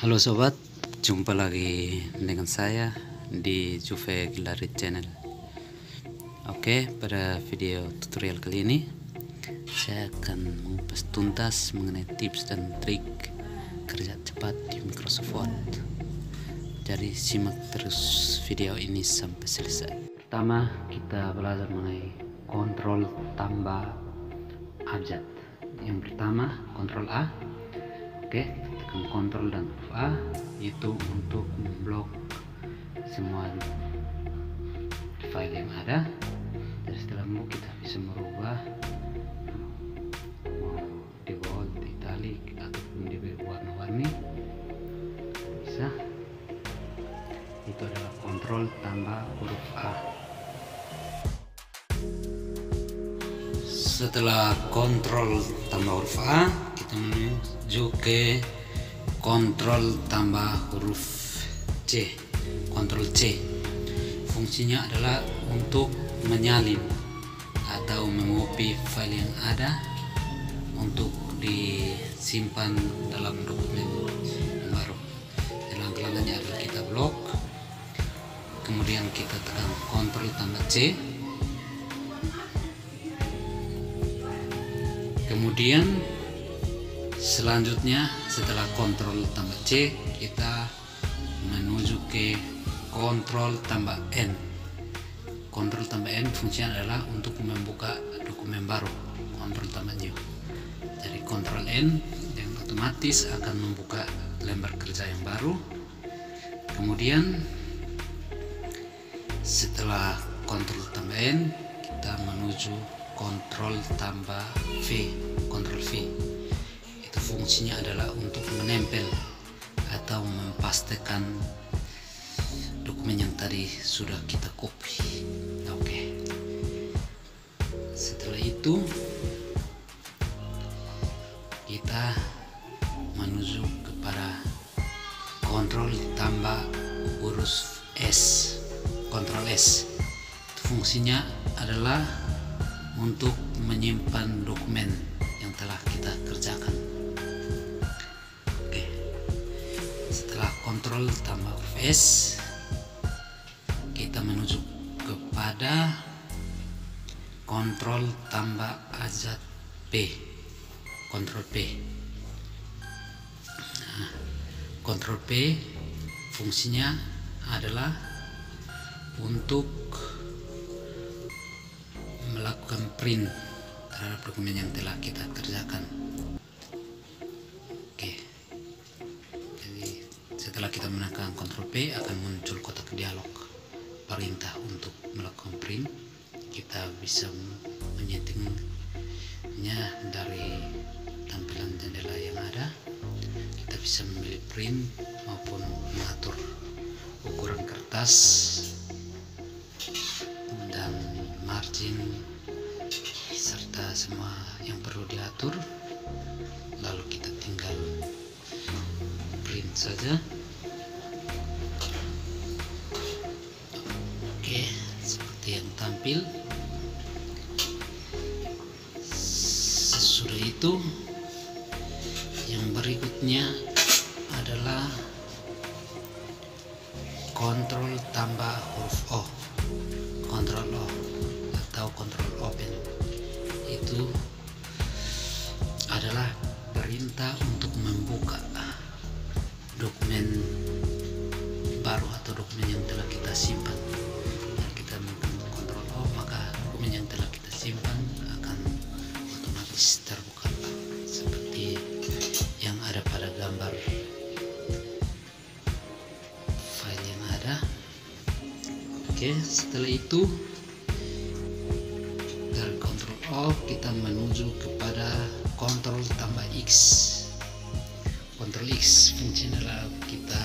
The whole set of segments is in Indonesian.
Halo sobat, jumpa lagi dengan saya di Juve Gilarit Channel. Oke, pada video tutorial kali ini saya akan mengupas tuntas mengenai tips dan trik kerja cepat di Microsoft Word. Jadi simak terus video ini sampai selesai. Pertama, kita belajar mengenai kontrol tambah abjad. Yang pertama, kontrol A. Oke, tekan kontrol dan huruf A itu untuk memblok semua file yang ada. Dan setelah itu kita bisa merubah mau di bold, italic ataupun di warna-warni bisa. Itu adalah kontrol tambah huruf A. Setelah kontrol tambah huruf A, kita menuju ke kontrol tambah huruf C. Kontrol C fungsinya adalah untuk menyalin atau mengopi file yang ada untuk disimpan dalam dokumen yang baru. Langkah-langkahnya adalah kita blok, kemudian kita tekan kontrol tambah C, kemudian selanjutnya setelah kontrol tambah C kita menuju ke kontrol tambah N. Kontrol tambah N fungsinya adalah untuk membuka dokumen baru, kontrol tambah new. Jadi kontrol N yang otomatis akan membuka lembar kerja yang baru. Kemudian setelah kontrol tambah N kita menuju kontrol tambah V. Kontrol V itu fungsinya adalah untuk menempel atau mempastekan dokumen yang tadi sudah kita copy. Oke. Setelah itu kita menuju kepada kontrol tambah huruf S. Kontrol S itu fungsinya adalah untuk menyimpan dokumen yang telah kita kerjakan. Oke. Setelah kontrol tambah huruf S, kita menuju kepada kontrol tambah abjad P. Kontrol P. Nah, kontrol P fungsinya adalah untuk melakukan print terhadap dokumen yang telah kita kerjakan. Oke. Jadi setelah kita menekan Ctrl P akan muncul kotak dialog perintah untuk melakukan print. Kita bisa menyetingnya dari tampilan jendela yang ada. Kita bisa memilih print maupun mengatur ukuran kertas dan margin serta semua yang perlu diatur. Lalu kita tinggal print saja. Oke, seperti yang tampil. Sesudah itu yang berikutnya adalah kontrol tambah huruf O. Kontrol O atau kontrol open itu adalah perintah untuk membuka dokumen baru atau dokumen yang telah kita simpan. Jika kita menggunakan kontrol O, maka dokumen yang telah kita simpan akan otomatis terbuka seperti yang ada pada gambar file yang ada. Oke, setelah itu dari kontrol O kita menuju kepada kontrol tambah X. Kontrol X fungsinya adalah kita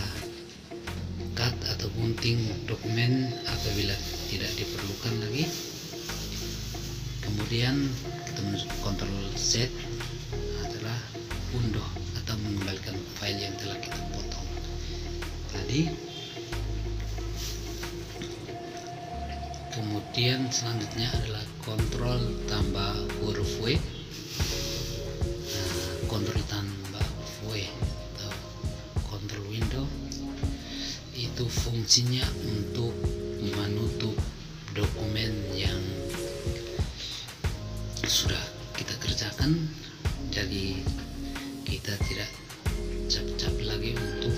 cut atau gunting dokumen apabila tidak diperlukan lagi. Kemudian kita menuju kontrol Z adalah undo atau mengembalikan file yang telah kita potong tadi. Kemudian selanjutnya adalah kontrol tambah huruf W. Kontrol tambah huruf W atau kontrol W fungsinya untuk menutup dokumen yang sudah kita kerjakan, jadi kita tidak capek-capek lagi untuk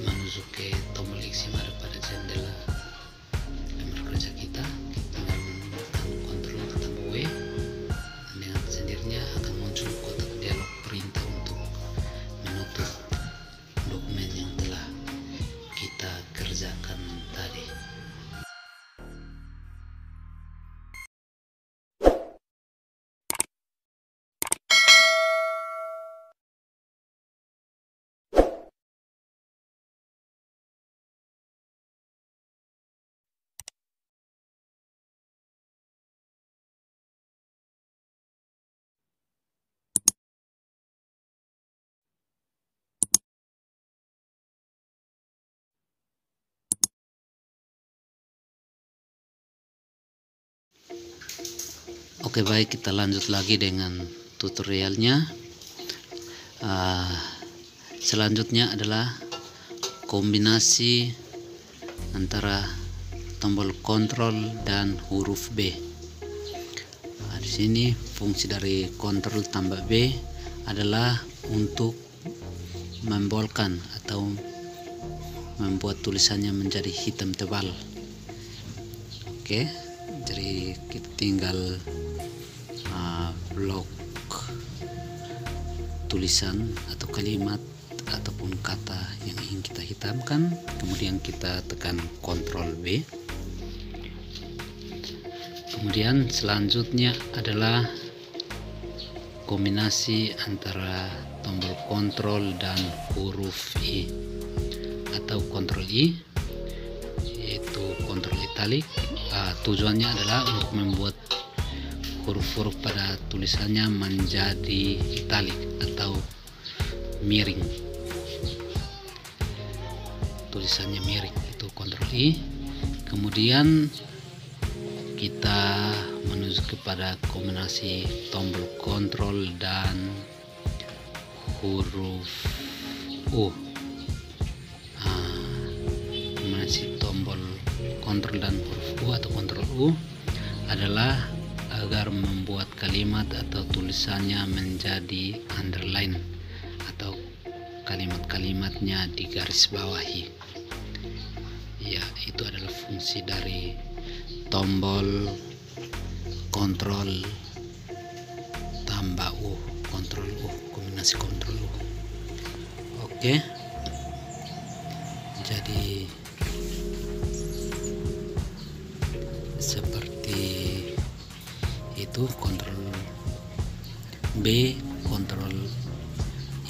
menusuk ke tombol X yang ada pada jendela lembar kerja kita. Kita tinggal menekan Ctrl tambah W, dan dengan sendirinya akan muncul kotak dialog perintah untuk menutup dokumen yang telah kita kerjakan tadi. Oke, baik, kita lanjut lagi dengan tutorialnya. Selanjutnya adalah kombinasi antara tombol kontrol dan huruf B. Di sini fungsi dari kontrol tambah B adalah untuk membolkan atau membuat tulisannya menjadi hitam tebal. Oke, jadi kita tinggal blok tulisan atau kalimat ataupun kata yang ingin kita hitamkan, kemudian kita tekan Ctrl B. Kemudian selanjutnya adalah kombinasi antara tombol kontrol dan huruf I atau Ctrl I, yaitu Ctrl italic. Tujuannya adalah untuk membuat huruf-huruf pada tulisannya menjadi italic atau miring. Tulisannya miring, itu Ctrl I. Kemudian kita menuju kepada kombinasi tombol kontrol dan huruf U. Kombinasi tombol kontrol dan huruf U atau Ctrl U adalah agar membuat kalimat atau tulisannya menjadi underline atau kalimat-kalimatnya digaris bawahi. Ya, itu adalah fungsi dari tombol kontrol tambah U, Ctrl U, kombinasi Ctrl U. Oke, jadi seperti itu, Ctrl B, Ctrl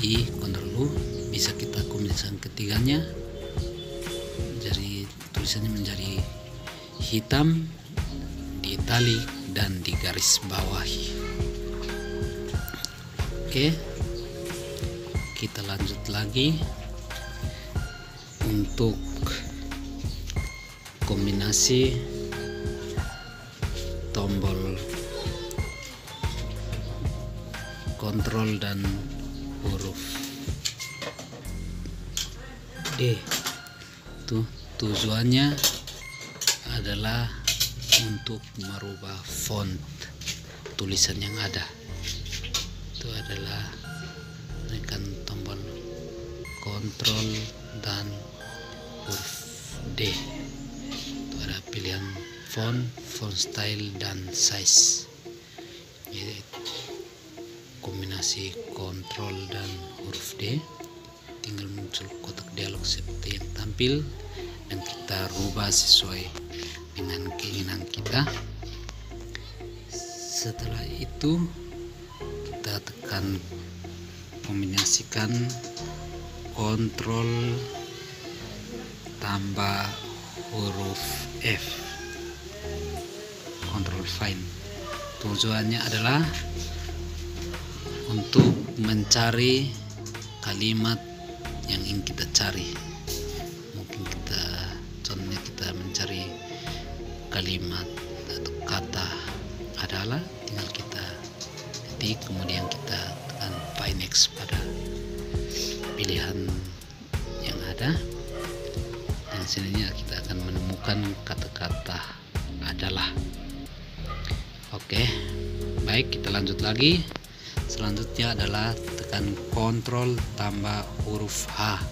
I, Ctrl U, bisa kita kombinasikan ketiganya, jadi tulisannya menjadi hitam, di italic dan di garis bawahi. Oke, kita lanjut lagi untuk kombinasi tombol kontrol dan huruf D. Tuh, tujuannya adalah untuk merubah font tulisan yang ada. Itu adalah menekan tombol kontrol dan huruf D. Itu ada pilihan font style dan size. Jadi kombinasi kontrol dan huruf D, tinggal muncul kotak dialog seperti yang tampil dan kita rubah sesuai dengan keinginan kita. Setelah itu kita tekan kombinasikan kontrol tambah huruf F, kontrol find. Tujuannya adalah untuk mencari kalimat yang ingin kita cari. Mungkin contohnya kita mencari kalimat atau kata adalah, tinggal kita ketik, kemudian kita tekan find X pada pilihan yang ada. kita. Dan selanjutnya kita akan menemukan kata-kata adalah. Oke, baik, kita lanjut lagi. Selanjutnya adalah tekan Ctrl tambah huruf H.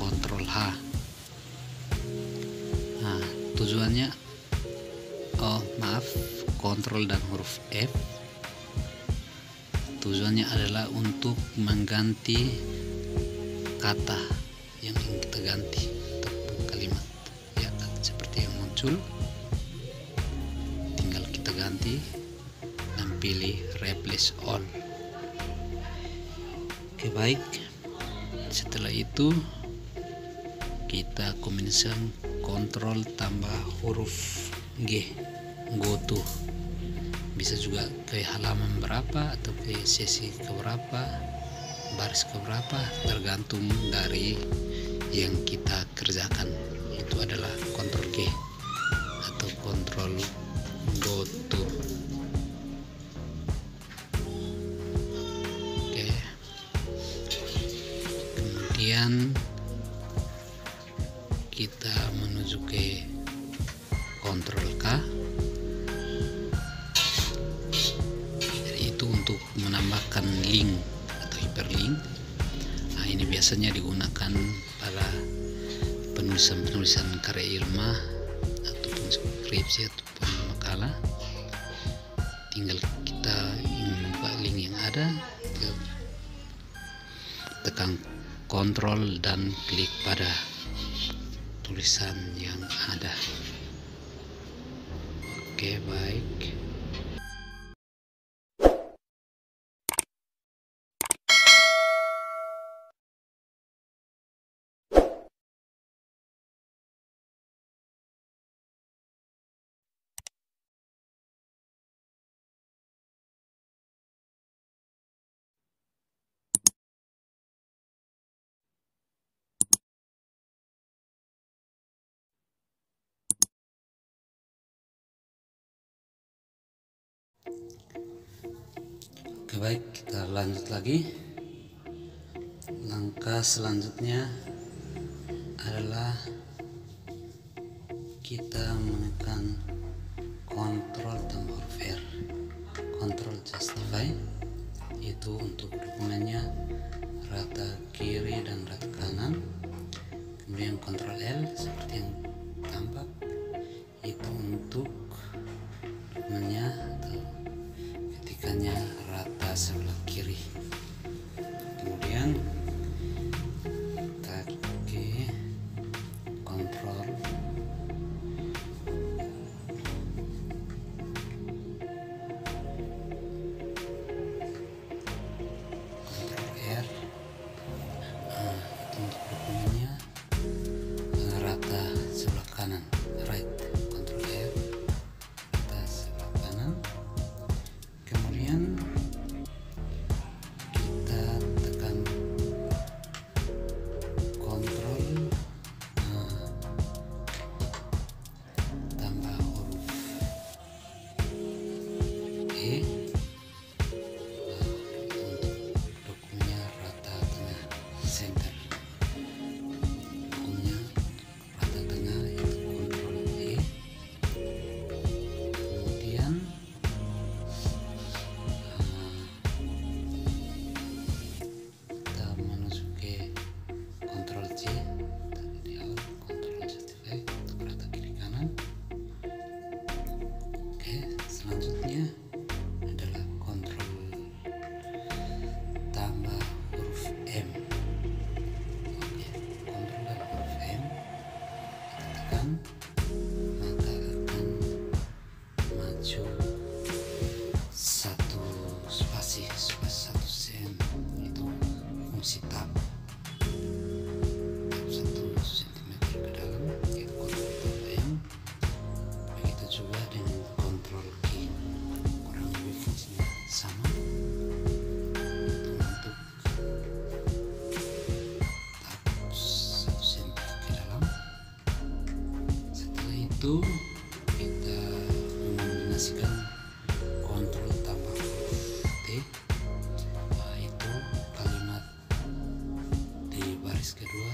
Ctrl H. Nah, tujuannya, Ctrl dan huruf F. Tujuannya adalah untuk mengganti kata yang ingin kita ganti atau kalimat, ya, seperti yang muncul. Tinggal kita ganti dan pilih replace all. Oke, baik. Setelah itu kita kombinasikan Ctrl tambah huruf G, go to. Bisa juga ke halaman berapa atau ke sesi keberapa, baris keberapa, tergantung dari yang kita kerjakan. Itu adalah Ctrl G atau Ctrl go to. Oke, kemudian kita menuju ke Ctrl K. Jadi itu untuk menambahkan link atau hyperlink. Nah, ini biasanya digunakan pada penulisan karya ilmiah ataupun skripsi ataupun makalah. Tinggal kita ingin membuka link yang ada, tekan Ctrl dan klik pada tulisan yang ada. Oke, baik. Oke, baik, kita lanjut lagi. Langkah selanjutnya adalah kita menekan Ctrl tambah huruf R, Ctrl justify. Itu untuk dokumennya rata kiri dan rata kanan. Kemudian Ctrl L seperti yang tampak, itu untuk dokumennya atau ketikannya rata sebelah kiri. Kemudian kita ke Ctrl R. Itu untuk dokumennya rata sebelah kanan, right. Ctrl R, rata sebelah kanan. Kemudian kita tekan Ctrl tambah huruf E. Untuk dokumennya rata tengah, center. Dokumennya rata tengah, yaitu Ctrl E. Kemudian kita menuju ke Ctrl C tadi di awal, Ctrl justify untuk rata kiri kanan. Oke, selanjutnya adalah Ctrl tambah huruf M. Oke, Ctrl dan huruf M kita tekan, maka akan maju satu spasi 1 cm, itu fungsi tab 1 cm ke dalam, yaitu Ctrl tambah M. Begitu juga dengan Ctrl K, kurang lebih fungsinya sama. Itu untuk tab 1 cm ke dalam. Setelah itu kita mengombinasikan Ctrl tambah huruf T. Itu kalimat di baris kedua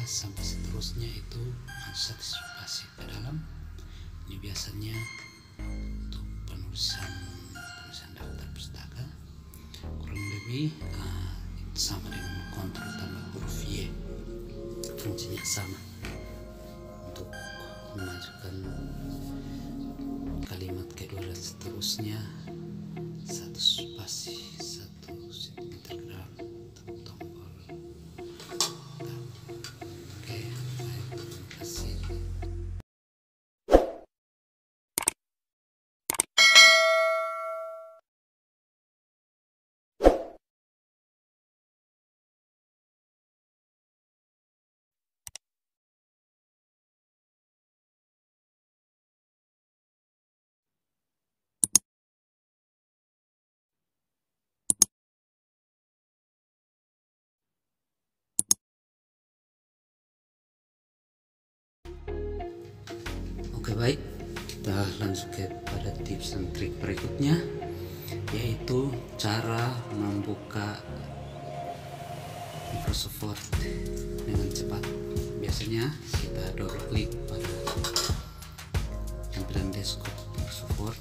biasanya untuk penulisan daftar pustaka kurang lebih sama dengan kontrol tambah huruf Y. Fungsinya sama untuk memasukkan kalimat kedua dan seterusnya, satu spasi, satu integral, tombol. Oke, baik, terima kasih. Oke, baik, kita lanjut kepada tips dan trik berikutnya, yaitu cara membuka Microsoft Word dengan cepat. Biasanya kita double klik pada tampilan desktop Microsoft Word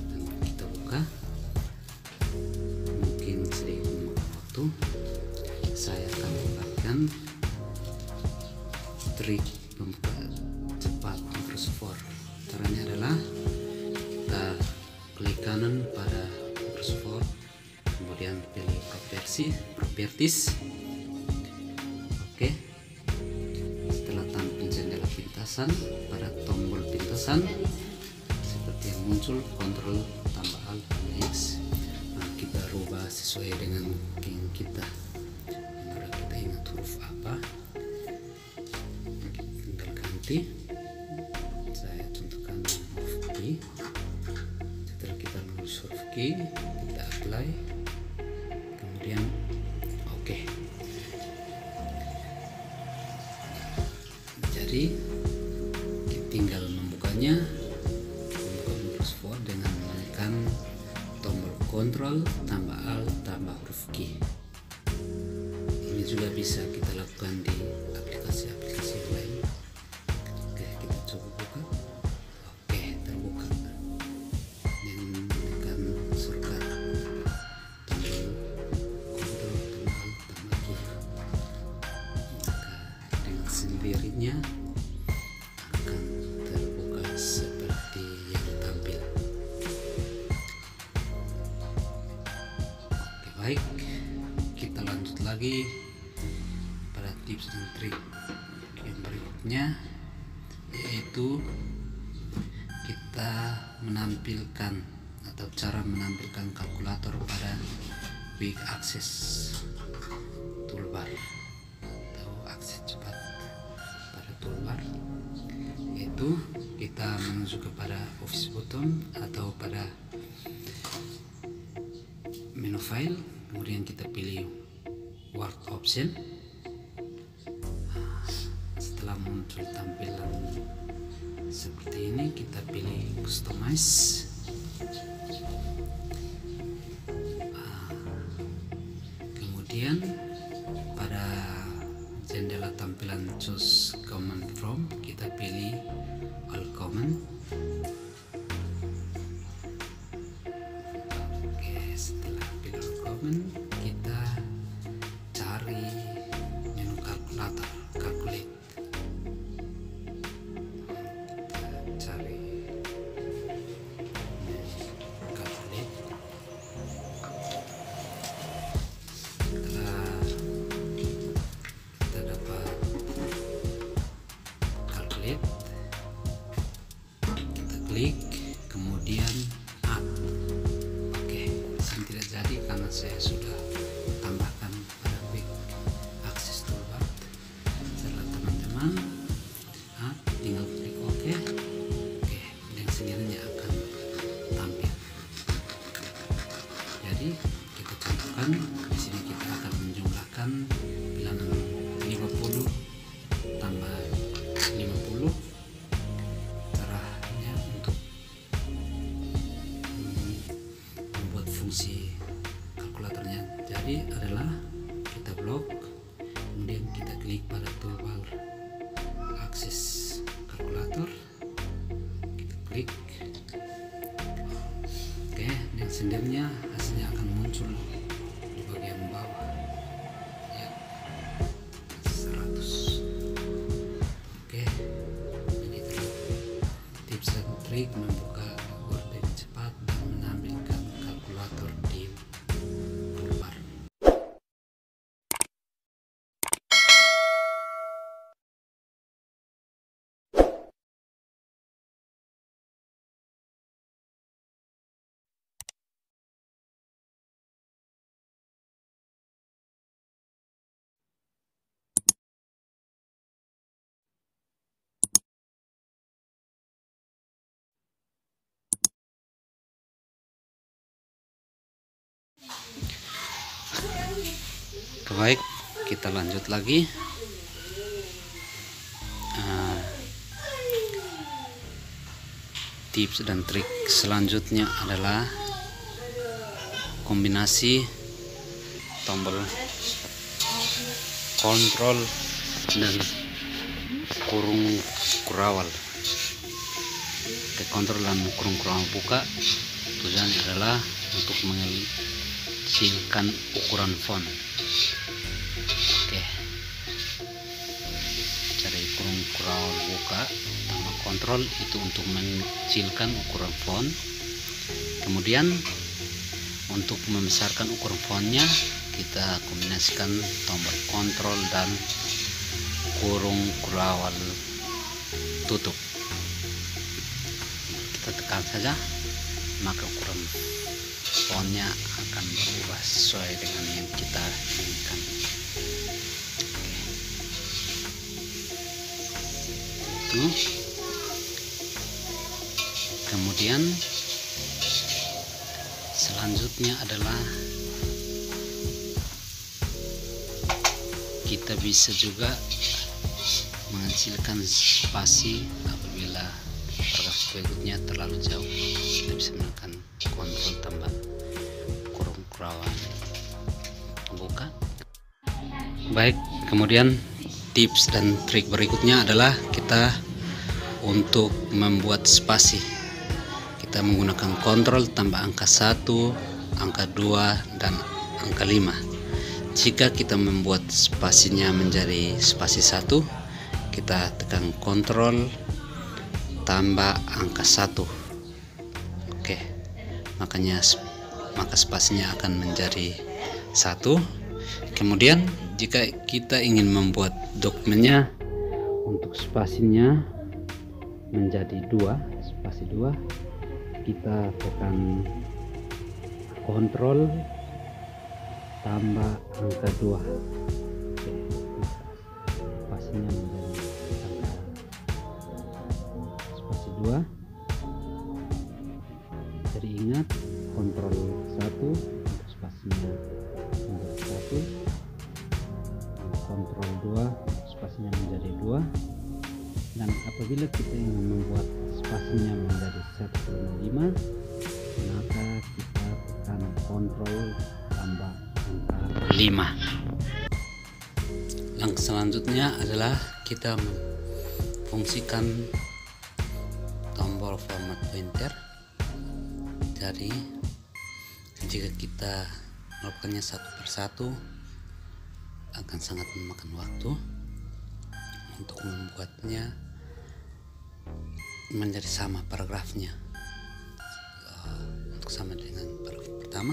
dan kita buka. Mungkin sedikit memakan waktu. Saya akan memberikan trik membuka cepat Microsoft Word. Caranya adalah kita klik kanan pada Microsoft Word, kemudian pilih properties. Oke, setelah tampil jendela pintasan, pada tombol pintasan seperti yang muncul Ctrl tambah Alt tambah X, kita rubah sesuai dengan yang kita ingat huruf apa, tinggal ganti. Saya contohkan huruf Q. Setelah kita menulis huruf Q, kita apply, kemudian oke. Jadi tinggal membukanya, membuka Microsoft Word dengan menekan tombol Ctrl tambah Alt tambah huruf Q. Ini juga bisa kita lakukan di aplikasi-aplikasi lain. Oke, kita coba buka. Oke, terbuka dengan menekan shortcut tombol Ctrl tambah Alt tambah Q. Maka dengan sendirinya akan terbuka seperti yang tampil. Oke, baik, kita lanjut lagi pada tips dan trik yang berikutnya, yaitu kita menampilkan atau cara menampilkan kalkulator pada Quick Access toolbar atau akses cepat pada toolbar, yaitu kita menuju kepada Office button atau pada menu file, kemudian kita pilih Word option. Setelah muncul tampilan seperti ini, kita pilih customize. Kemudian pada jendela tampilan choose command from, kita pilih all command. Oke, setelah pilih all command, kita cari menu kalkulator, calculate. Kita cari menu calculate. Setelah kita dapat calculate, kita klik, kemudian add. Oke, ini tidak jadi karena saya sudah tambahkan pada Quick Access toolbar. Setelah teman-teman tinggal klik OK. Oke, dengan sendirinya akan tampil. Jadi kita contohkan di sini, kita akan menjumlahkan bilangan 50 tambah 50. Caranya untuk sendirinya hasilnya akan muncul di bagian bawah ya, 100. Oke, ini tips dan trik membuka Word dengan cepat dan menampilkan kalkulator di toolbar. Baik, kita lanjut lagi. Tips dan trik selanjutnya adalah kombinasi tombol kontrol dan kurung kurawal. Kontrol dan kurung kurawal buka tujuannya adalah untuk mengecilkan ukuran font. Oke, cari kurung kurawal buka tambah kontrol itu untuk mengecilkan ukuran font. Kemudian untuk membesarkan ukuran fontnya kita kombinasikan tombol kontrol dan kurung kurawal tutup. Kita tekan saja, maka ukuran fontnya akan berubah sesuai dengan yang kita inginkan. Itu. Kemudian selanjutnya adalah kita bisa juga mengecilkan spasi apabila paragraf berikutnya terlalu jauh. Kita bisa menekan kontrol tambah kurung kurawal buka. Baik, kemudian tips dan trik berikutnya adalah kita untuk membuat spasi. Kita menggunakan kontrol tambah angka 1, angka 2, dan angka 5. Jika kita membuat spasinya menjadi spasi 1, kita tekan kontrol tambah angka 1. Oke, maka spasinya akan menjadi 1. Kemudian jika kita ingin membuat dokumennya untuk spasinya menjadi 2, spasi 2, kita tekan kontrol tambah angka 2. Oke, spasinya menjadi spasi 2. Jadi ingat, kontrol 1 untuk spasinya menjadi 1, kontrol 2 spasinya menjadi 2. Dan apabila kita ingin membuat spasinya menjadi 1,5, maka kita tekan kontrol tambah angka 5. Langkah selanjutnya adalah kita memfungsikan tombol format pointer. Jadi jika kita melakukannya satu persatu akan sangat memakan waktu. Untuk membuatnya menjadi sama paragrafnya, untuk sama dengan paragraf pertama,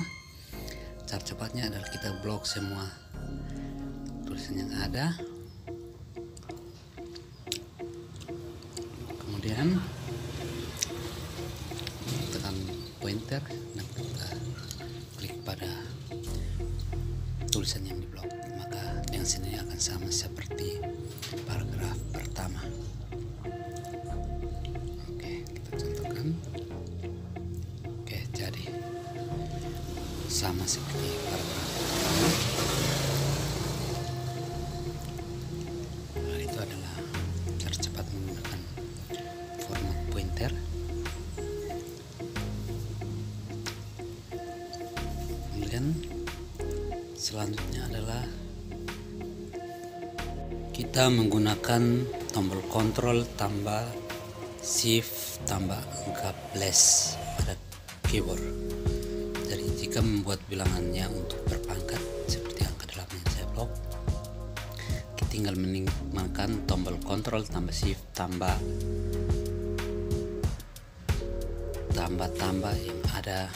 cara cepatnya adalah kita blok semua tulisan yang ada. Kemudian tekan pointer dan kita klik pada tulisan yang diblok, maka dengan sini akan sama seperti paragraf pertama. Oke, kita contohkan. Oke, jadi sama seperti paragraf pertama. Nah, itu adalah cara cepat menggunakan format pointer. Kemudian selanjutnya adalah kita menggunakan tombol kontrol tambah shift tambah angka plus pada keyboard. ketika membuat bilangannya untuk berpangkat seperti angka 8 yang saya blok, kita tinggal menekan tombol Ctrl tambah Shift tambah yang ada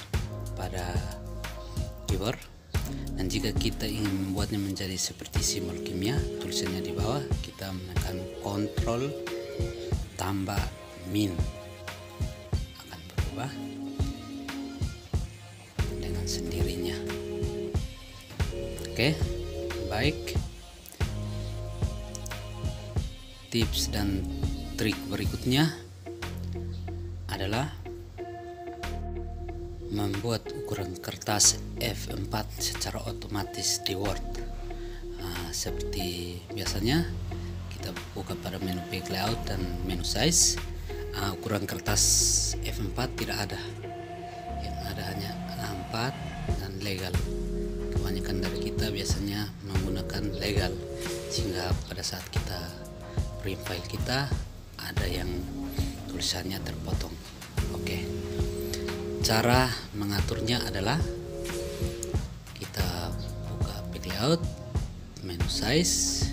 pada keyboard. Dan jika kita ingin membuatnya menjadi seperti simbol kimia, tulisannya di bawah, kita menekan Ctrl tambah min, akan berubah dengan sendirinya. Oke, baik. Tips dan trik berikutnya adalah membuat ukuran kertas F4 secara otomatis di Word. Seperti biasanya kita buka pada menu Page Layout dan menu Size. Ukuran kertas F4 tidak ada, yang ada hanya A4 dan legal. Kebanyakan dari kita biasanya menggunakan legal, sehingga pada saat kita print file kita ada yang tulisannya terpotong. Oke. Cara mengaturnya adalah kita buka Page Layout, menu Size,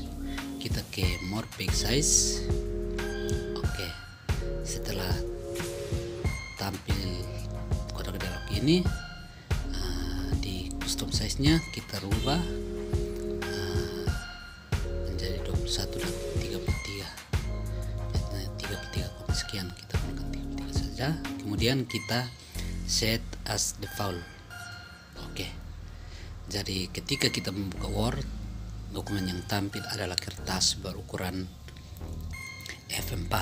kita ke More Page Size. Oke, setelah tampil kotak dialog ini, di custom size-nya kita rubah menjadi 21 dan 33. Biasanya 33, sekian, kita gunakan 33 saja. Kemudian kita set as default. Oke. Jadi ketika kita membuka Word, dokumen yang tampil adalah kertas berukuran F4.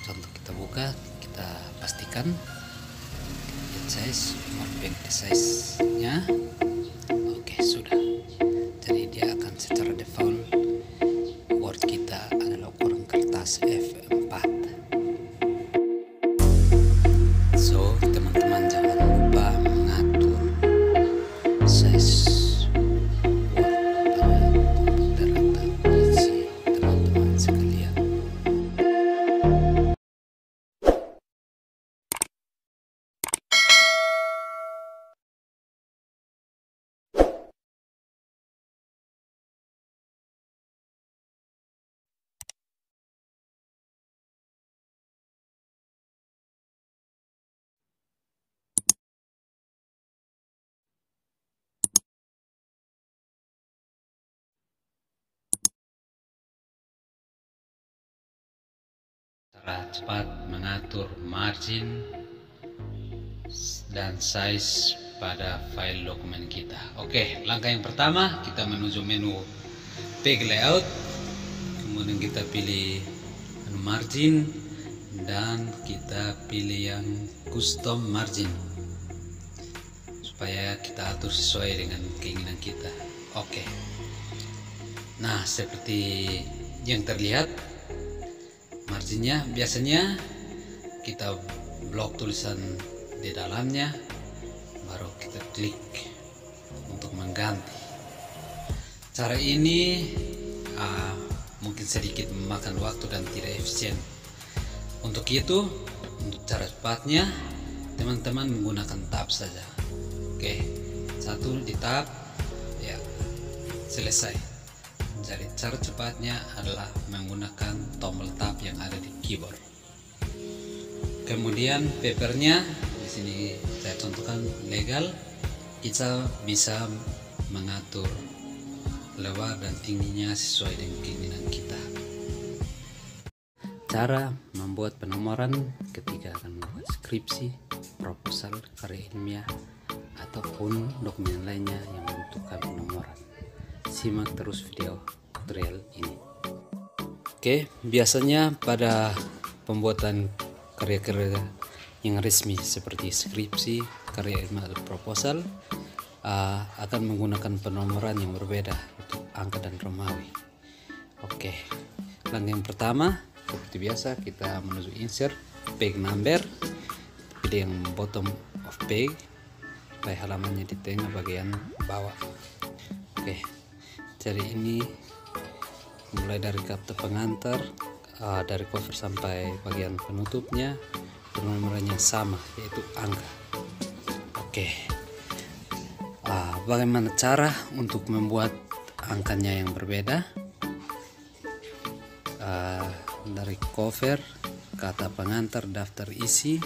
Contoh kita buka, kita pastikan size, mark size-nya. Oke, sudah. Jadi dia akan secara default Word kita adalah ukuran kertas F4. So, teman-teman jangan lupa mengatur size Word pada komputer atau PC teman-teman sekalian. Cara cepat mengatur margin dan size pada file dokumen kita. Oke, langkah yang pertama kita menuju menu Page Layout, kemudian kita pilih menu margin dan kita pilih yang custom margin supaya kita atur sesuai dengan keinginan kita. Oke. Nah, seperti yang terlihat, marginnya biasanya kita blok tulisan di dalamnya, baru kita klik untuk mengganti. Cara ini mungkin sedikit memakan waktu dan tidak efisien. Untuk itu, untuk cara cepatnya, teman-teman menggunakan tab saja. Oke, satu di tab, ya, selesai. Jadi cara cepatnya adalah menggunakan tombol tab yang ada di keyboard. Kemudian papernya di sini saya contohkan legal. Kita bisa mengatur lebar dan tingginya sesuai dengan keinginan kita. Cara membuat penomoran ketika akan membuat skripsi, proposal, karya ilmiah, ataupun dokumen lainnya yang membutuhkan penomoran. Simak terus video tutorial ini. Oke, biasanya pada pembuatan karya-karya yang resmi seperti skripsi, karya ilmiah atau proposal akan menggunakan penomoran yang berbeda, yaitu angka dan Romawi. Oke, langkah yang pertama seperti biasa kita menuju insert page number, pilih yang bottom of page, supaya halamannya di tengah bagian bawah. Oke. Jadi ini mulai dari kata pengantar, dari cover sampai bagian penutupnya, penomorannya sama, yaitu angka. Oke. Bagaimana cara untuk membuat angkanya yang berbeda? Dari cover, kata pengantar, daftar isi,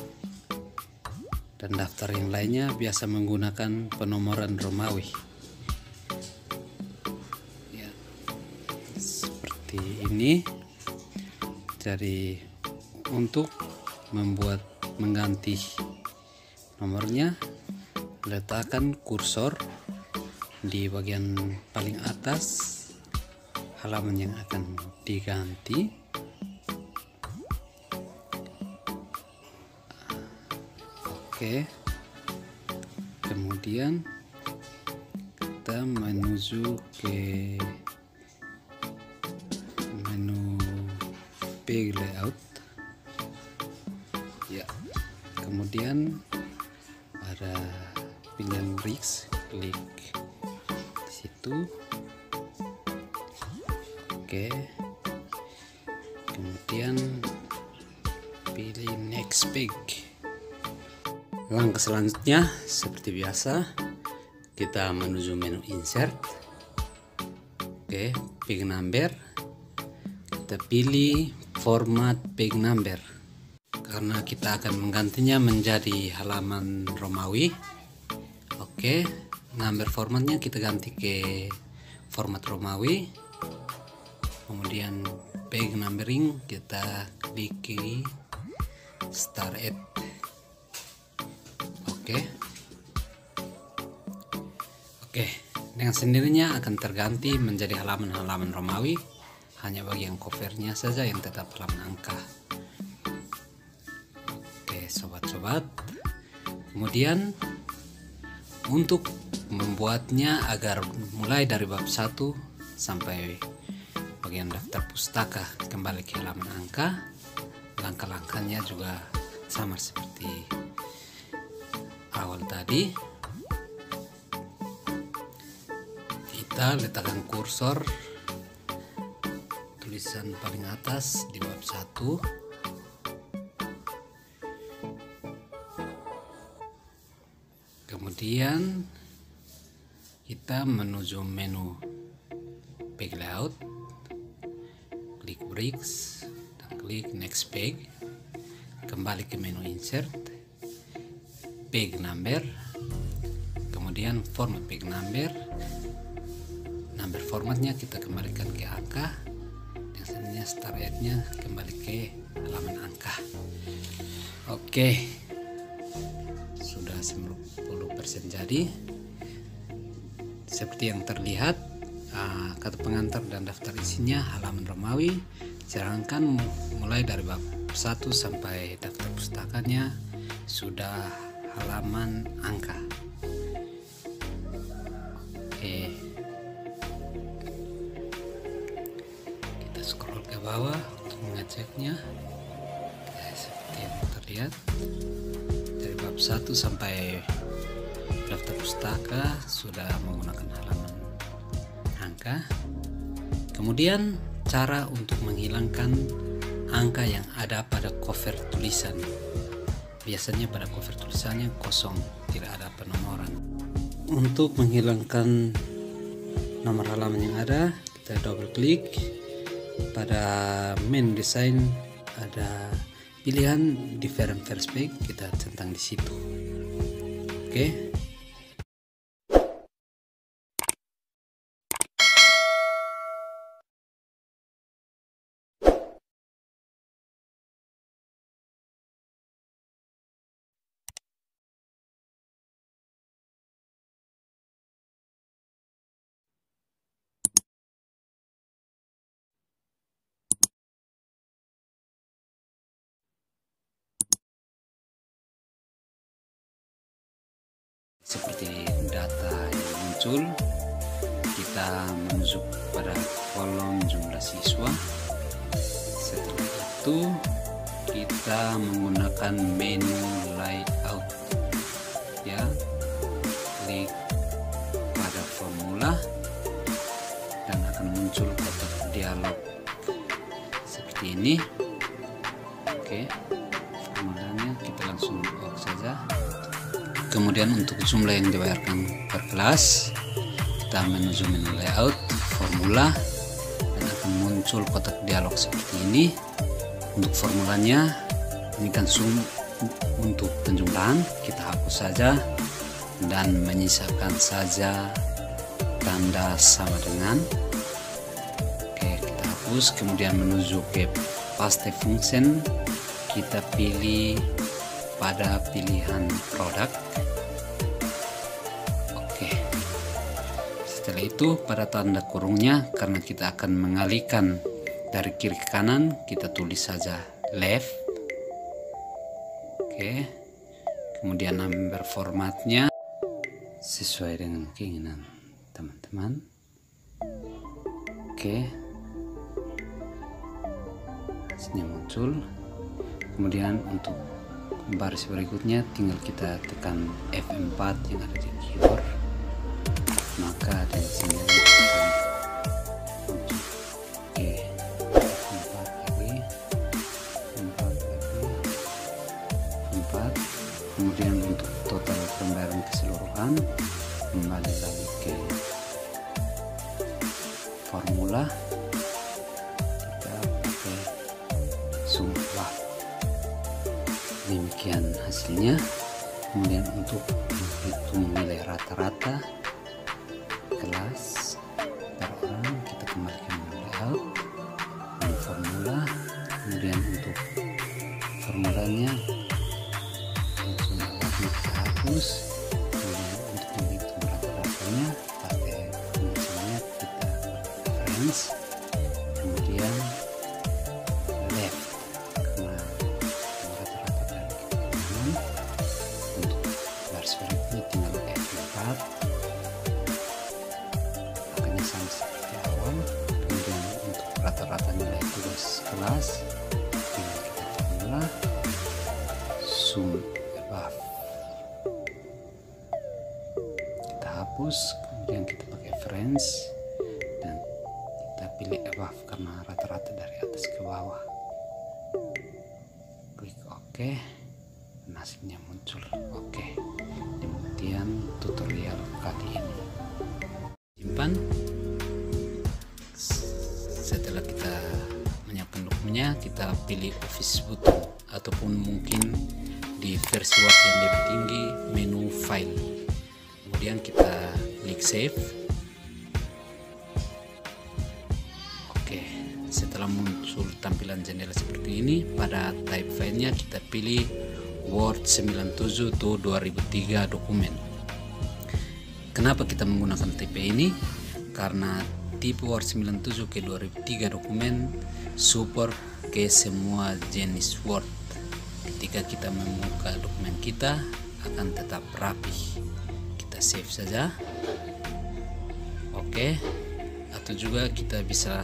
dan daftar yang lainnya biasa menggunakan penomoran Romawi. Ya, seperti ini. Jadi untuk mengganti nomornya, letakkan kursor di bagian paling atas halaman yang akan diganti. Oke, kemudian kita menuju ke menu page layout ya, kemudian ada pilihan bricks, klik di situ. Oke, kemudian pilih next page. Langkah selanjutnya seperti biasa, kita menuju menu insert. Oke, page number, kita pilih format page number karena kita akan menggantinya menjadi halaman Romawi. Oke, number formatnya kita ganti ke format Romawi. Kemudian page numbering kita klik kiri start at. Oke, dengan sendirinya akan terganti menjadi halaman-halaman Romawi. Hanya bagian covernya saja yang tetap halaman angka. Oke, sobat-sobat. Kemudian untuk membuatnya agar mulai dari bab 1 sampai bagian daftar pustaka kembali ke halaman angka, langkah-langkahnya juga sama seperti awal tadi. Kita letakkan kursor tulisan paling atas di bab 1. Kemudian kita menuju menu page layout, klik bricks dan klik next page. Kembali ke menu insert, page number, kemudian format page number. Number formatnya kita kembalikan ke angka, dan selanjutnya start at-nya kembali ke halaman angka. Oke, sudah 90% jadi. Seperti yang terlihat, kata pengantar dan daftar isinya halaman Romawi, sedangkan mulai dari bab 1 sampai daftar pustakanya sudah halaman angka. Oke, kita scroll ke bawah untuk mengeceknya. Seperti yang terlihat, dari bab 1 sampai daftar pustaka sudah menggunakan halaman angka. Kemudian cara untuk menghilangkan angka yang ada pada cover tulisan. Biasanya pada cover tulisannya kosong, tidak ada penomoran. Untuk menghilangkan nomor halaman yang ada, kita double klik. Pada menu design ada pilihan different first page, kita centang di situ. Oke. Seperti data yang muncul, kita menuju pada kolom jumlah siswa. Setelah itu kita menggunakan menu layout ya, klik pada formula dan akan muncul kotak dialog seperti ini. Oke, formulanya saja. Kemudian untuk jumlah yang dibayarkan per kelas, kita menuju menu layout, formula, dan akan muncul kotak dialog seperti ini. Untuk formulanya, ini kan sum untuk penjumlahan, kita hapus saja dan menyisakan saja tanda sama dengan. Oke, kita hapus. Kemudian menuju ke paste function, kita pilih pada pilihan produk. Oke, setelah itu pada tanda kurungnya, karena kita akan mengalihkan dari kiri ke kanan, kita tulis saja left. Oke, kemudian number formatnya sesuai dengan keinginan teman-teman. Oke, sini muncul. Kemudian untuk baris berikutnya tinggal kita tekan F4 yang ada di keyboard, maka dari sini akan muncul. Oke, F4 lagi, F4. Kemudian untuk total pembayaran keseluruhan, kembali lagi ke formula, kita pakai sum WAF. Demikian hasilnya. Kemudian untuk menghitung nilai rata-rata kelas per orang, kita kembali ke menu layout dan formula. Kemudian untuk formulanya langsung kita hapus. Kemudian untuk menghitung rata-ratanya pakai fungsinya kita reference, kemudian left karena rata-rata dari kanan. Untuk baris berikutnya tinggal F4, makanya sama seperti awal. Kemudian untuk rata-rata nilai tugas kelas, tinggal kita formula sum above, kita hapus. Kemudian kita pakai friends dan kita pilih above karena rata-rata dari atas ke bawah. Klik OK dan hasilnya muncul. Oke, demikian tutorial kali ini. Simpan. Setelah kita menyiapkan dokumennya, kita pilih Office button, ataupun mungkin di versi Word yang lebih tinggi menu file. Kemudian kita klik save. Oke, setelah muncul tampilan jendela seperti ini, pada type filenya kita pilih Word 97 to 2003 dokumen. Kenapa kita menggunakan tipe ini? Karena tipe Word 97 ke 2003 dokumen support ke semua jenis Word. Ketika kita membuka dokumen kita akan tetap rapi. Kita save saja. Oke, atau juga kita bisa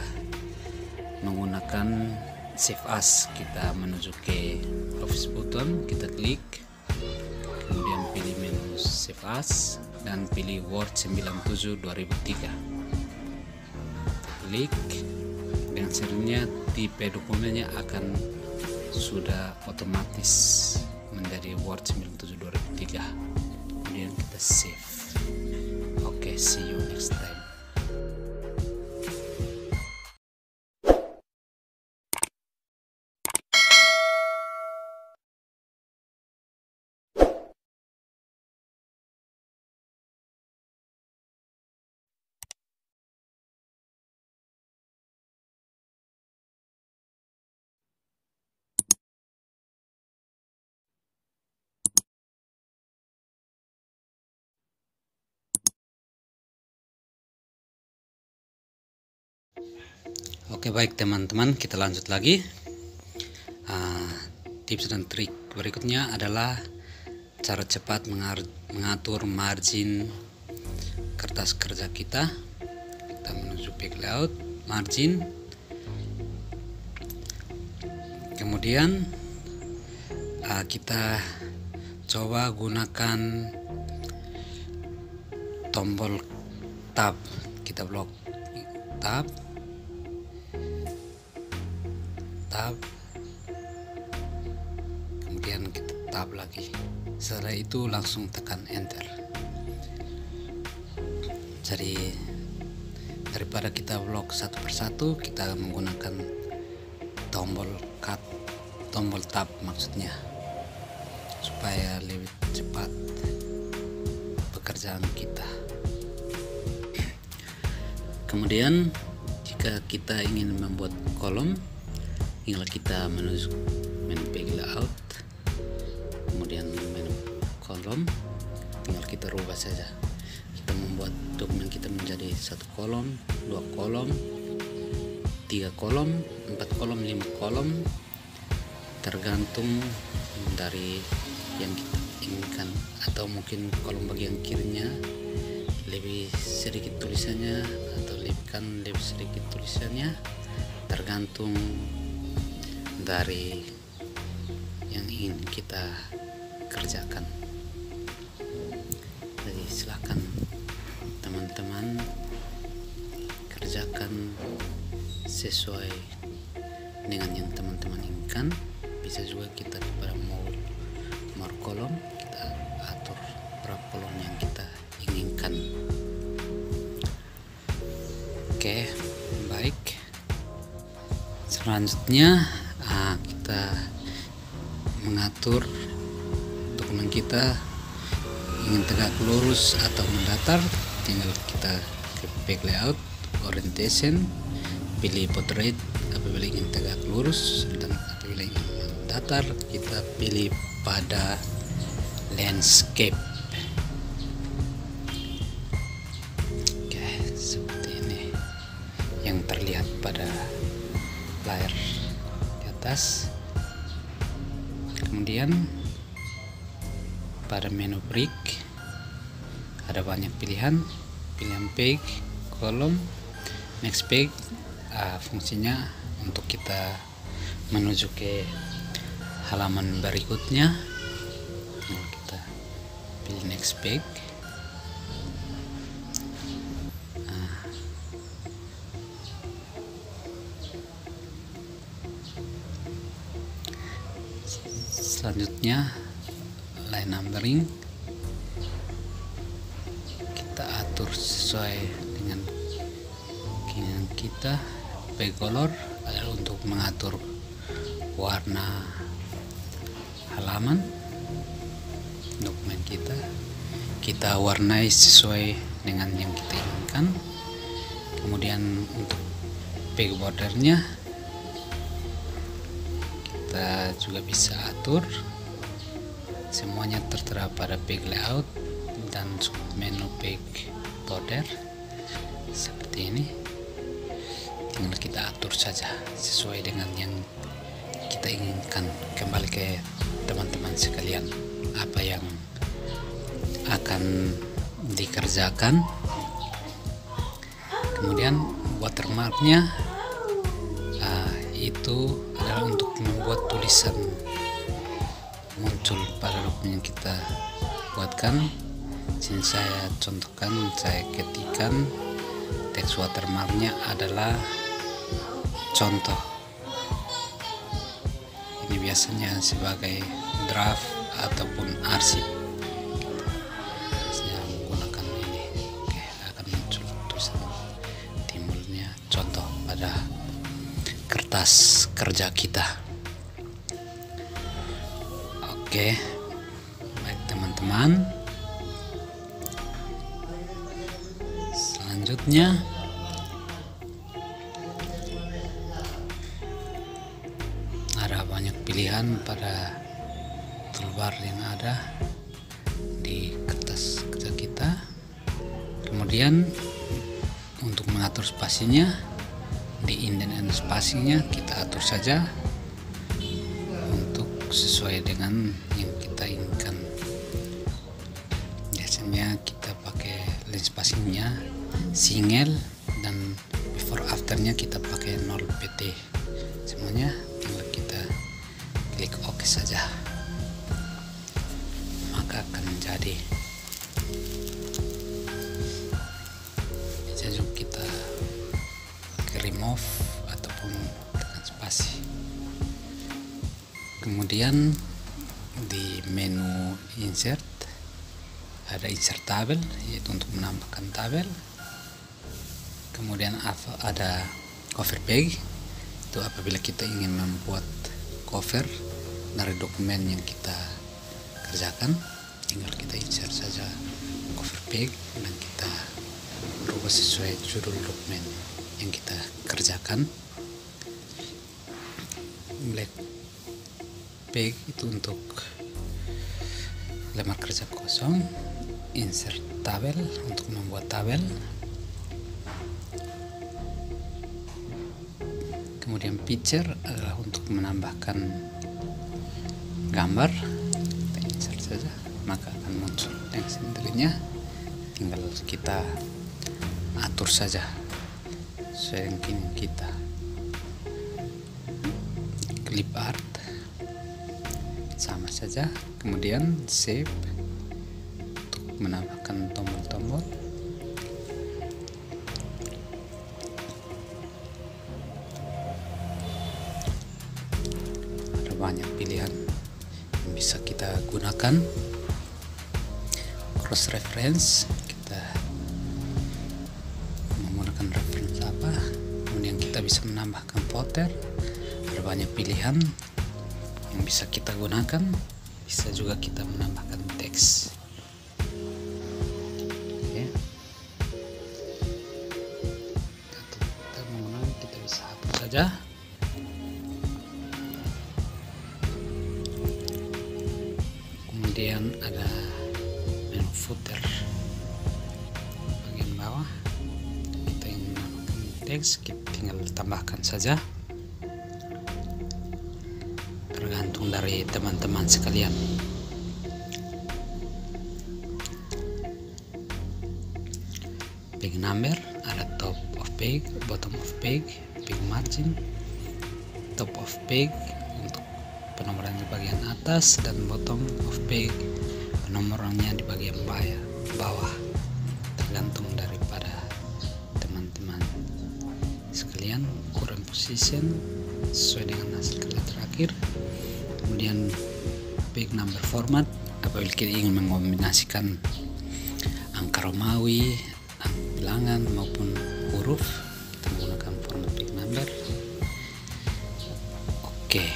menggunakan save as. Kita menuju ke Office button, kita klik, kemudian pilih menu save as dan pilih Word 97 2003. Klik, dengan sendirinya tipe dokumennya akan sudah otomatis menjadi Word 97 2003. Kemudian kita save. Oke, see you next time. Oke, baik teman-teman, kita lanjut lagi. Tips dan trik berikutnya adalah cara cepat mengatur margin kertas kerja kita. Kita menuju back layout, margin, kemudian kita coba gunakan tombol tab. Kita blok tab, kemudian kita tab lagi. Setelah itu langsung tekan enter. Jadi daripada kita blok satu persatu, kita menggunakan tombol tab maksudnya, supaya lebih cepat pekerjaan kita. Kemudian jika kita ingin membuat kolom, tinggal kita menuju menu page layout, kemudian menu kolom, tinggal kita rubah saja. Kita membuat dokumen kita menjadi 1 kolom, 2 kolom, 3 kolom, 4 kolom, 5 kolom, tergantung dari yang kita inginkan. Atau mungkin kolom bagian kirinya lebih sedikit tulisannya, atau lebih sedikit tulisannya, tergantung dari yang ingin kita kerjakan. Jadi silakan teman-teman kerjakan sesuai dengan yang teman-teman inginkan. Bisa juga kita pada mau kolom, kita atur berapa kolom yang kita inginkan. Oke, baik. Selanjutnya kita mengatur dokumen kita ingin tegak lurus atau mendatar. Tinggal kita ke page layout, orientation, pilih portrait apabila ingin tegak lurus, dan apabila ingin mendatar kita pilih pada landscape. Oke, seperti ini yang terlihat pada layar di atas. Kemudian pada menu break ada banyak pilihan page, kolom, next page. Fungsinya untuk kita menuju ke halaman berikutnya. Kita pilih next page. Selanjutnya line numbering kita atur sesuai dengan keinginan kita. Page color adalah untuk mengatur warna halaman dokumen kita warnai sesuai dengan yang kita inginkan. Kemudian untuk page bordernya kita juga bisa atur. Semuanya tertera pada page layout dan menu page border seperti ini. Tinggal kita atur saja sesuai dengan yang kita inginkan. Kembali ke teman-teman sekalian, apa yang akan dikerjakan. Kemudian watermarknya itu adalah untuk membuat tulisan muncul pada dokumen yang kita buatkan. Sini saya contohkan, saya ketikkan teks watermarknya adalah contoh. Ini biasanya sebagai draft ataupun arsip. Saya menggunakan ini. Oke, akan muncul tulisan timbulnya contoh pada kertas kerja kita. Oke, baik teman-teman. Selanjutnya ada banyak pilihan pada toolbar yang ada di kertas kerja kita. Kemudian untuk mengatur spasinya, di indent and spacingnya kita atur saja untuk sesuai dengan yang kita inginkan. Biasanya kita pakai line spacingnya single, dan before afternya kita pakai 0 pt. Semuanya tinggal kita klik OK saja, maka akan jadi. Bisa juga kita pakai remove ataupun tekan spasi. Kemudian di menu insert ada insert tabel, yaitu untuk menambahkan tabel. Kemudian ada cover page, itu apabila kita ingin membuat cover dari dokumen yang kita kerjakan, tinggal kita insert saja cover page dan kita rubah sesuai judul dokumen yang kita kerjakan. Black page itu untuk lembar kerja kosong. Insert tabel untuk membuat tabel. Kemudian picture adalah untuk menambahkan gambar. Kita insert saja, maka akan muncul dengan sendirinya. Tinggal kita atur saja sesuai yang ingin kita. Clip art sama saja. Kemudian save untuk menambahkan tombol-tombol. Banyak pilihan yang bisa kita gunakan. Cross reference, kita menggunakan reference apa, kemudian kita bisa menambahkan footer. Ada banyak pilihan yang bisa kita gunakan. Bisa juga kita menambahkan teks. Oke. Untuk kita menggunakan, kita bisa hapus saja. Kemudian ada menu footer bagian bawah. Kita ingin menambahkan teks, kita tinggal tambahkan saja, tergantung dari teman-teman sekalian. Page number, ada top of page, bottom of page, page margin, top of page untuk penomoran di bagian atas dan bottom of page penomorannya di bagian bawah, tergantung daripada teman-teman sekalian. Current position sesuai dengan hasil kerja terakhir. Kemudian page number format, apabila kita ingin mengombinasikan angka Romawi, bilangan maupun huruf, kita menggunakan format page number. Oke.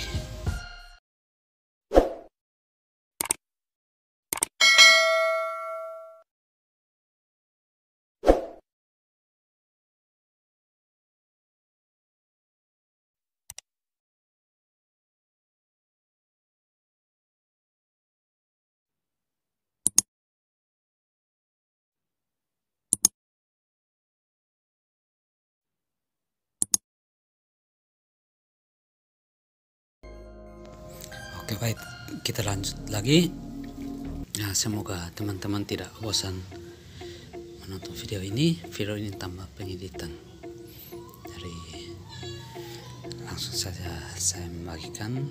Oke, baik, kita lanjut lagi. Nah, semoga teman-teman tidak bosan menonton video ini. Video ini tambah pengeditan. Jadi langsung saja saya membagikan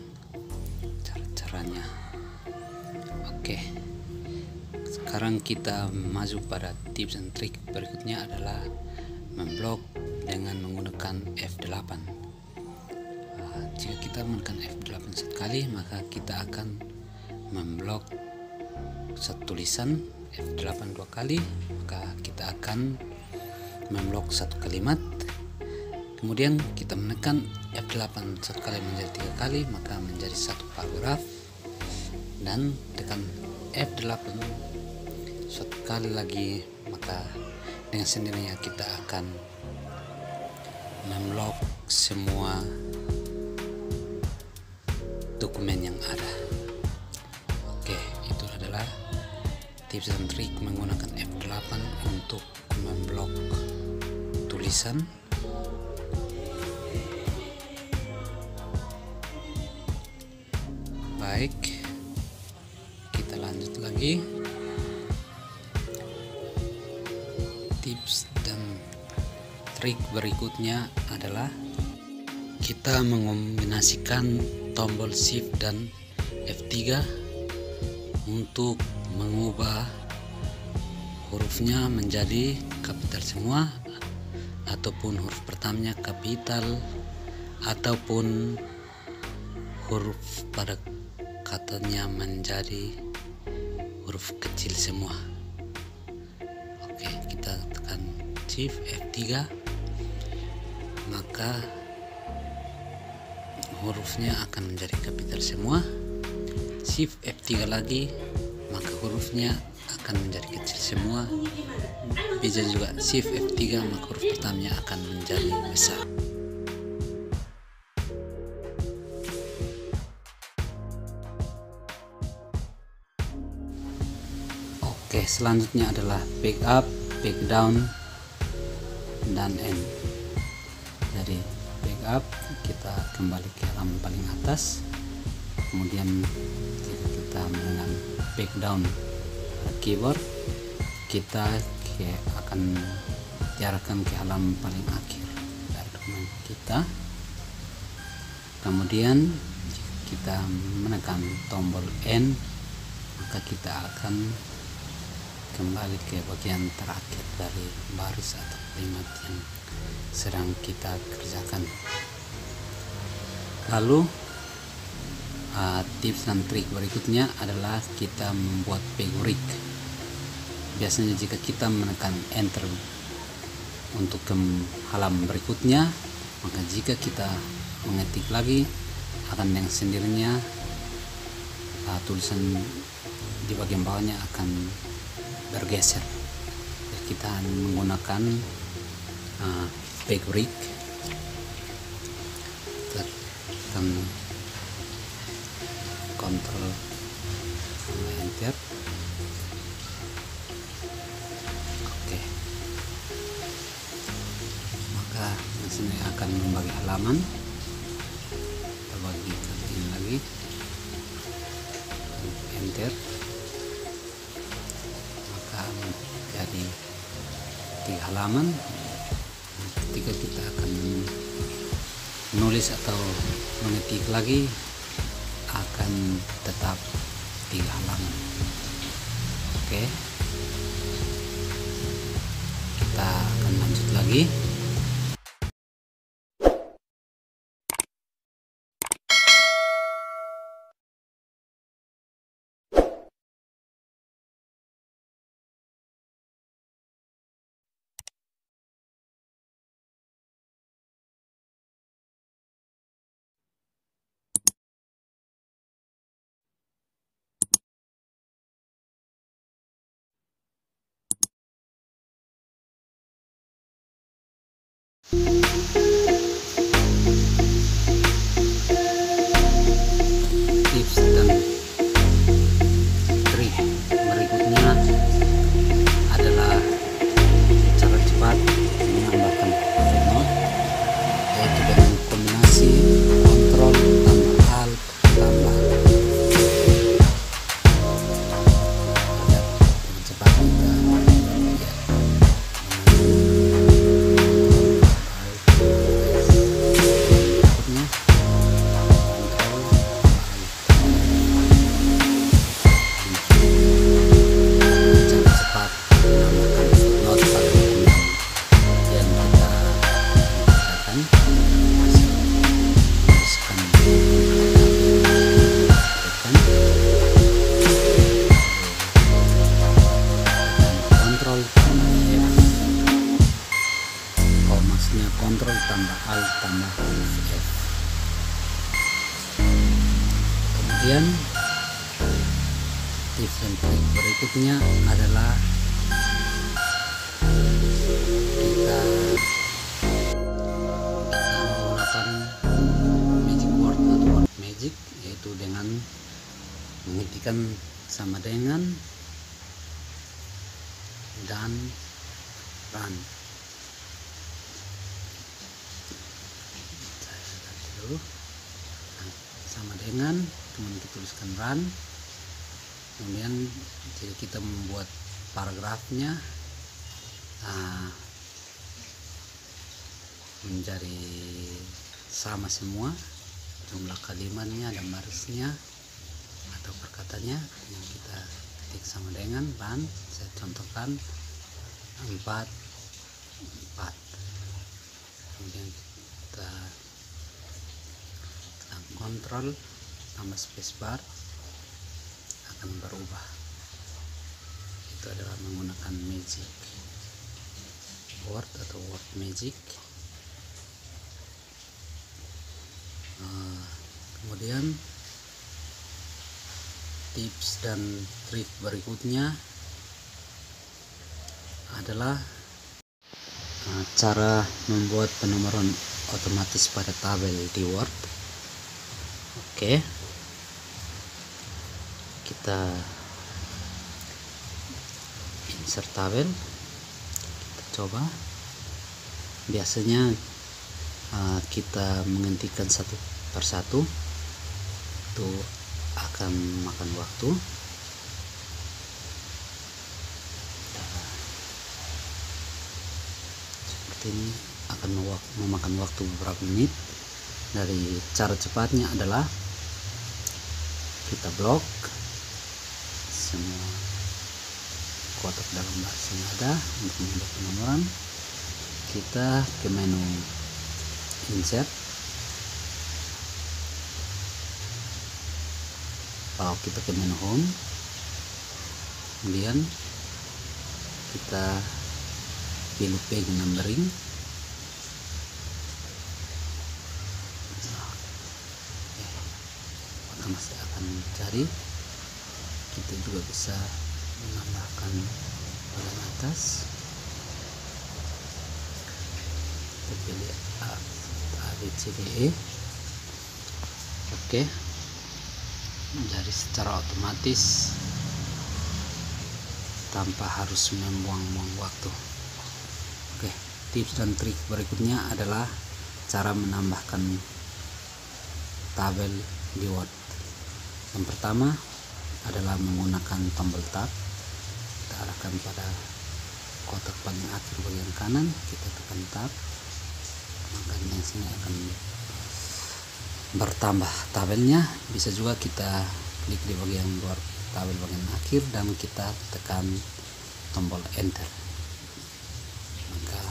cara-caranya. Oke. Sekarang kita maju pada tips dan trik berikutnya adalah memblok dengan menggunakan F8. Jika kita menekan F8 satu kali, maka kita akan memblok satu tulisan. F8 dua kali, maka kita akan memblok satu kalimat. Kemudian kita menekan F8 satu kali menjadi 3 kali, maka menjadi satu paragraf. Dan tekan F8 satu kali lagi, maka dengan sendirinya kita akan memblok semua dokumen yang ada. Oke, itu adalah tips dan trik menggunakan F8 untuk memblok tulisan. Baik, kita lanjut lagi. Tips dan trik berikutnya adalah kita mengombinasikan tombol Shift dan F3 untuk mengubah hurufnya menjadi kapital semua, ataupun huruf pertamanya kapital, ataupun huruf pada perkataannya menjadi huruf kecil semua. Oke, kita tekan Shift F3, maka hurufnya akan menjadi kapital semua. Shift F3 lagi, maka hurufnya akan menjadi kecil semua. Bisa juga Shift F3, maka huruf pertamanya akan menjadi besar. Oke, selanjutnya adalah back up, back down, dan end. Dari back up kita kembali ke halaman paling atas, kemudian kita dengan back down keyboard, kita akan diarahkan ke halaman paling akhir dari dokumen kita. Kemudian kita menekan tombol N, maka kita akan kembali ke bagian terakhir dari baris atau kalimat yang sedang kita kerjakan. Lalu tips dan trik berikutnya adalah kita membuat pegorik. Biasanya jika kita menekan enter untuk ke halaman berikutnya, maka jika kita mengetik lagi akan dengan sendirinya tulisan di bagian bawahnya akan bergeser. Kita menggunakan pegorik, tekan Ctrl Enter. Oke, maka disini akan membagi halaman. Kita bagi ke sini lagi, Enter, maka menjadi 3 halaman. Ketika kita akan menulis atau mengetik lagi, akan tetap 3 halaman. Oke, kita akan lanjut lagi. Tips dan trik berikutnya adalah cara cepat menambahkan footnote, yaitu dengan kombinasi Ctrl tambah Alt tambah cepat kita Ctrl tambah Alt tambah huruf F. Kemudian tips dan trik berikutnya adalah kita menggunakan magic word atau word magic, yaitu dengan mengetikkan sama dengan dan run. Sama dengan, kemudian kita tuliskan run, kemudian jadi kita membuat paragrafnya menjadi sama semua, jumlah kalimatnya dan barisnya atau perkataannya yang kita ketik sama dengan run. Saya contohkan 4, kemudian kita Ctrl tambah spacebar, akan berubah. Itu adalah menggunakan Magic Word atau Word Magic. Kemudian tips dan trik berikutnya adalah cara membuat penomoran otomatis pada tabel di Word. Oke, kita insert tabel, kita coba. Biasanya kita menghentikan satu persatu, itu akan makan waktu. Seperti ini akan memakan waktu beberapa menit. Dari cara cepatnya adalah kita blok semua kotak dalam baris yang ada untuk membuat penomoran. Kita ke menu insert, kita ke menu home, kemudian kita pilih page numbering. Maka masih akan mencari. Kita juga bisa menambahkan bagian atas. Kita pilih A, B, C, D, E. Oke, jadi secara otomatis tanpa harus membuang-buang waktu. Oke, tips dan trik berikutnya adalah cara menambahkan tabel di Word. Yang pertama adalah menggunakan tombol tab. Kita arahkan pada kotak paling akhir bagian kanan, kita tekan tab, maka dimensinya akan bertambah tabelnya. Bisa juga kita klik di bagian luar tabel bagian akhir dan kita tekan tombol enter, maka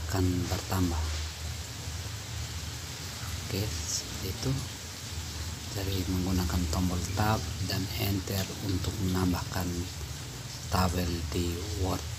akan bertambah. Oke, seperti itu. Jadi menggunakan tombol tab dan enter untuk menambahkan tabel di Word.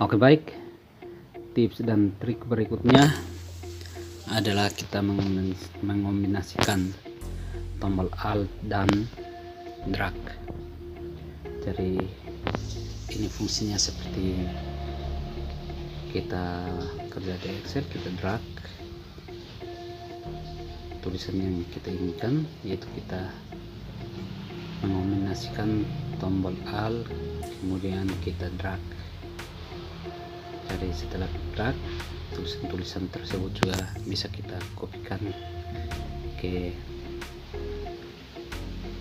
Oke, baik. Tips dan trik berikutnya adalah kita mengombinasikan tombol Alt dan drag. Jadi ini fungsinya seperti kita kerja di Excel, kita drag tulisan yang kita inginkan, yaitu kita mengombinasikan tombol Alt kemudian kita drag. Jadi setelah drag, tulisan-tulisan tersebut juga bisa kita kopikan ke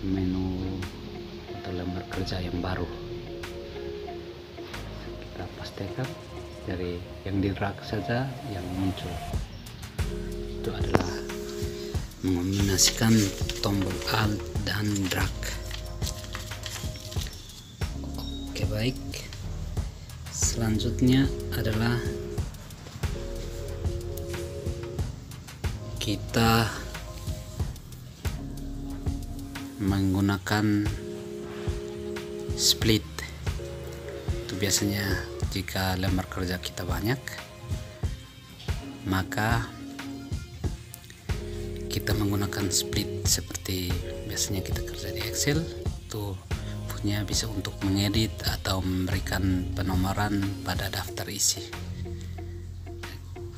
menu atau lembar kerja yang baru. Kita pastikan dari yang di drag saja yang muncul. Itu adalah mengombinasikan tombol Alt dan drag. Oke, baik. Selanjutnya adalah kita menggunakan split. Itu biasanya jika lembar kerja kita banyak, maka kita menggunakan split seperti biasanya kita kerja di Excel. Itu bisa untuk mengedit atau memberikan penomoran pada daftar isi.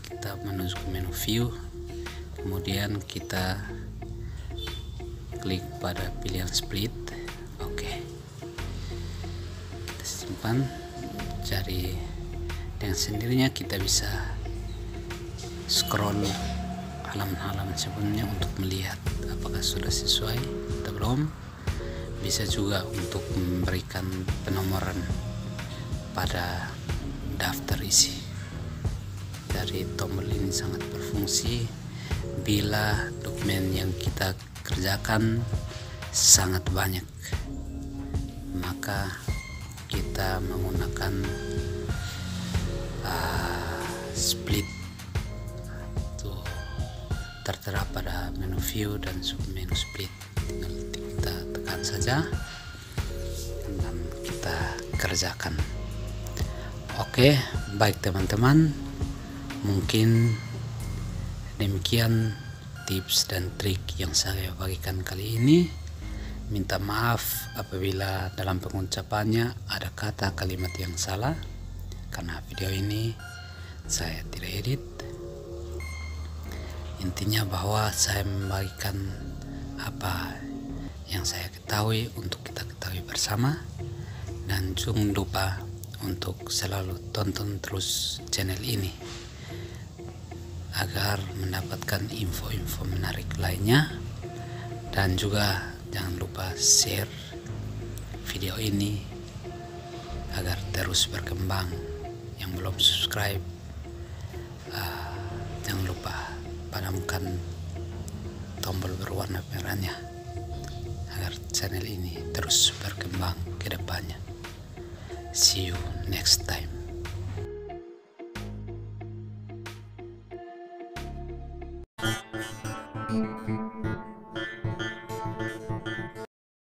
Kita menuju ke menu view, kemudian kita klik pada pilihan split. Oke, kita simpan. Jadi dengan sendirinya kita bisa scroll halaman-halaman sebelumnya untuk melihat apakah sudah sesuai atau belum. Bisa juga untuk memberikan penomoran pada daftar isi. Dari tombol ini sangat berfungsi bila dokumen yang kita kerjakan sangat banyak, maka kita menggunakan split. Tuh tertera pada menu view dan submenu split. Tinggal kita tekan saja dan kita kerjakan. Oke, baik teman-teman, mungkin demikian tips dan trik yang saya bagikan kali ini. Minta maaf apabila dalam pengucapannya ada kata kalimat yang salah, karena video ini saya tidak edit. Intinya bahwa saya membagikan apa yang saya ketahui untuk kita ketahui bersama, dan jangan lupa untuk selalu tonton terus channel ini agar mendapatkan info-info menarik lainnya, dan juga jangan lupa share video ini agar terus berkembang. Yang belum subscribe, jangan lupa padamkan tombol berwarna merahnya agar channel ini terus berkembang ke depannya. See you next time.